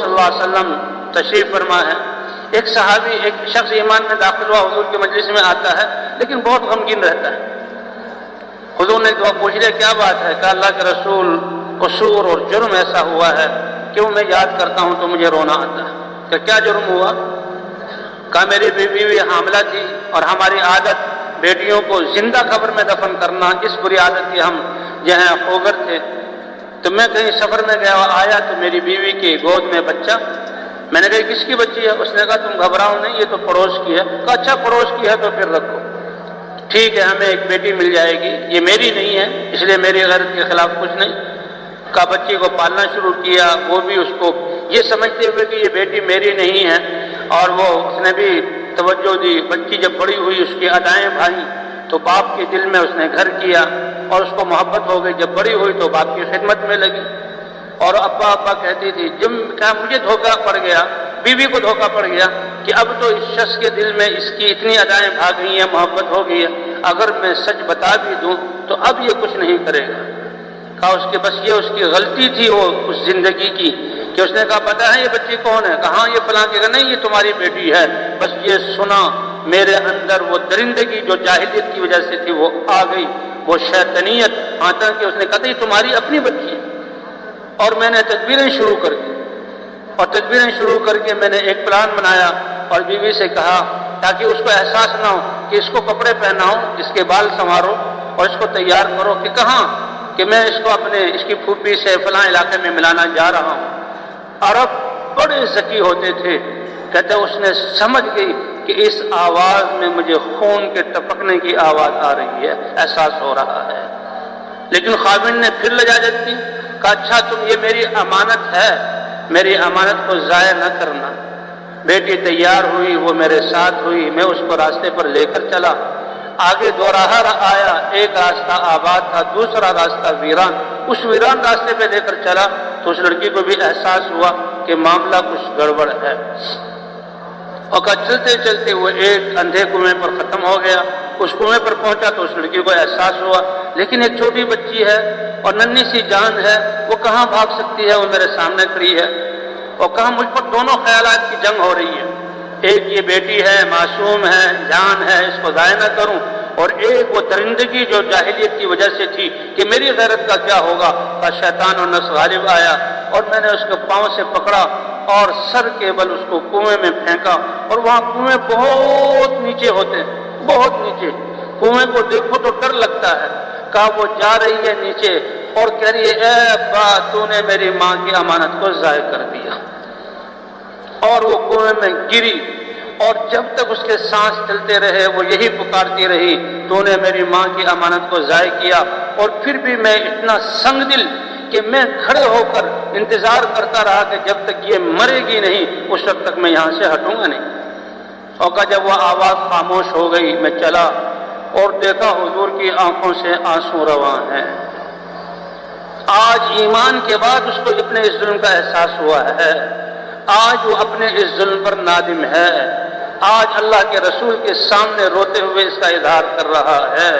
صلی اللہ علیہ وسلم تشریف فرما ہے، ایک صحابی، ایک شخص ایمان میں داخل ہوا، حضور کی مجلس میں آتا ہے لیکن بہت غمگین رہتا ہے۔ حضور نے دعا پوچھ لیا کیا بات ہے؟ کہا اللہ کے رسول قصور اور جرم ایسا ہوا ہے کہ وہ میں یاد کرتا ہوں تو مجھے رونا آتا ہے۔ کہ کیا جرم ہوا؟ کہا میری بیوی حاملہ تھی اور ہماری عادت بیٹیوں کو زندہ قبر میں دفن کرنا، اس بری عادت کی ہم جو ہیں خوگر تھے۔ تو میں کہیں سفر میں گیا آیا تو میری بیوی کی گود میں بچہ، میں نے کہا کس کی بچی ہے؟ اس نے کہا تم گھبراؤ نہیں، یہ تو پڑوس کی ہے۔ کہا اچھا پڑوس کی ہے تو پھر رکھو، ٹھیک ہے ہمیں ایک بیٹی مل جائے گی، یہ میری نہیں ہے اس لیے میری غیرت کے خلاف کچھ نہیں۔ کا بچی کو پالنا شروع کیا، وہ بھی اس کو یہ سمجھتے ہوئے کہ یہ بیٹی میری نہیں ہے، اور وہ اس نے بھی توجہ دی۔ بچی جب بڑی ہوئی اس کی ادائیں بھائی تو باپ کے دل میں اس نے گھر کیا اور اس کو محبت ہو گئی۔ جب بڑی ہوئی تو باپ کی خدمت میں لگی اور ابا ابا کہتی تھی۔ جب کہا مجھے دھوکہ پڑ گیا، بیوی کو دھوکہ پڑ گیا کہ اب تو اس شخص کے دل میں اس کی اتنی ادائیں بھاگ گئی ہیں، محبت ہو گئی ہے، اگر میں سچ بتا بھی دوں تو اب یہ کچھ نہیں کرے گا۔ کہا اس کے بس یہ اس کی غلطی تھی وہ اس زندگی کی کہ اس نے کہا پتہ ہے یہ بچی کون ہے؟ کہا ہاں یہ فلاں کے، نہیں یہ تمہاری بیٹی ہے۔ بس یہ سنا میرے اندر وہ درندگی جو جاہلیت کی وجہ سے تھی وہ آ گئی، وہ شیطانیت آتا کہ اس نے کہا یہ تمہاری اپنی بچی ہے۔ اور میں نے تدبیریں شروع کر دی، اور تدبیریں شروع کر کے میں نے ایک پلان بنایا اور بیوی سے کہا تاکہ اس کو احساس نہ ہو کہ اس کو کپڑے پہناؤ، اس کے بال سنوارو اور اس کو تیار کرو کہ کہاں کہ میں اس کو اپنے اس کی پھوپھی سے فلاں علاقے میں ملانا جا رہا ہوں۔ عرب بڑے ذکی ہوتے تھے، کہتے اس نے سمجھ گئی کہ اس آواز میں مجھے خون کے ٹپکنے کی آواز آ رہی ہے، احساس ہو رہا ہے۔ لیکن خاوند نے پھر لجاجت کی، کہا اچھا تم یہ میری امانت ہے، میری امانت کو ضائع نہ کرنا۔ بیٹی تیار ہوئی، وہ میرے ساتھ ہوئی، میں اس کو راستے پر لے کر چلا۔ آگے دو راہ آیا، ایک راستہ آباد تھا، دوسرا راستہ ویران۔ اس ویران راستے پہ لے کر چلا تو اس لڑکی کو بھی احساس ہوا کہ معاملہ کچھ گڑبڑ ہے، اور چلتے چلتے وہ ایک اندھے کنویں پر ختم ہو گیا۔ اس کنویں پر پہنچا تو اس لڑکی کو احساس ہوا لیکن ایک چھوٹی بچی ہے اور ننھی سی جان ہے، وہ کہاں بھاگ سکتی ہے، وہ میرے سامنے کھڑی ہے۔ اور کہا مجھ پر دونوں خیالات کی جنگ ہو رہی ہے، ایک یہ بیٹی ہے، معصوم ہے، جان ہے، اس کو ضائع نہ کروں، اور ایک وہ درندگی جو جاہلیت کی وجہ سے تھی کہ میری غیرت کا کیا ہوگا۔ کا شیطان و نفس غالب آیا اور میں نے اس کو پاؤں سے پکڑا اور سر کے بل اس کو کنویں میں پھینکا، اور وہاں کنویں بہت نیچے ہوتے ہیں، بہت نیچے، کنویں کو دیکھو تو ڈر لگتا ہے۔ کہا وہ جا رہی ہے نیچے اور کہہ رہی ہے اے ابا تو نے میری ماں کی امانت کو ضائع کر دیا، اور وہ کنویں میں گری، اور جب تک اس کے سانس چلتے رہے وہ یہی پکارتی رہی تو نے میری ماں کی امانت کو ضائع کیا۔ اور پھر بھی میں اتنا سنگ دل کہ میں کھڑے ہو کر انتظار کرتا رہا کہ جب تک یہ مرے گی نہیں اس وقت تک میں یہاں سے ہٹوں گا نہیں۔ اور کہا جب وہ آواز خاموش ہو گئی میں چلا اور دیکھا حضور کی آنکھوں سے آنسو رواں ہیں۔ آج ایمان کے بعد اس کو اپنے اس ظلم کا احساس ہوا ہے، آج وہ اپنے اس ظلم پر نادم ہے، آج اللہ کے رسول کے سامنے روتے ہوئے اس کا اظہار کر رہا ہے۔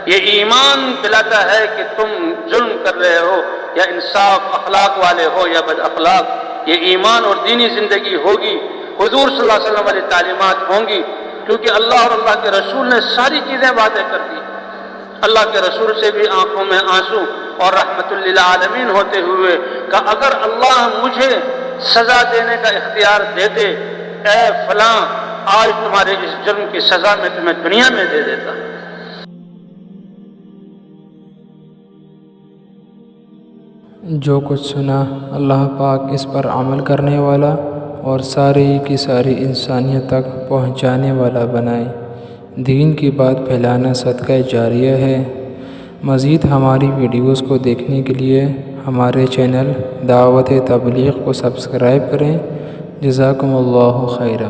یہ ایمان دلاتا ہے کہ تم ظلم کر رہے ہو یا انصاف اخلاق والے ہو یا بد اخلاق، یہ ایمان اور دینی زندگی ہوگی، حضور صلی اللہ علیہ وسلم والی تعلیمات ہوں گی، کیونکہ اللہ اور اللہ کے رسول نے ساری چیزیں واضح کر دی۔ اللہ کے رسول سے بھی آنکھوں میں آنسو اور رحمت للعالمین ہوتے ہوئے کہ اگر اللہ مجھے سزا دینے کا اختیار دے دے، اے فلاں آج تمہارے اس جرم کی سزا میں تمہیں دنیا میں دے دیتا۔ جو کچھ سنا اللہ پاک اس پر عمل کرنے والا اور ساری کی ساری انسانیت تک پہنچانے والا بنائے۔ دین کی بات پھیلانا صدقہ جاریہ ہے۔ مزید ہماری ویڈیوز کو دیکھنے کے لیے ہمارے چینل دعوت تبلیغ کو سبسکرائب کریں۔ جزاکم اللہ خیرہ۔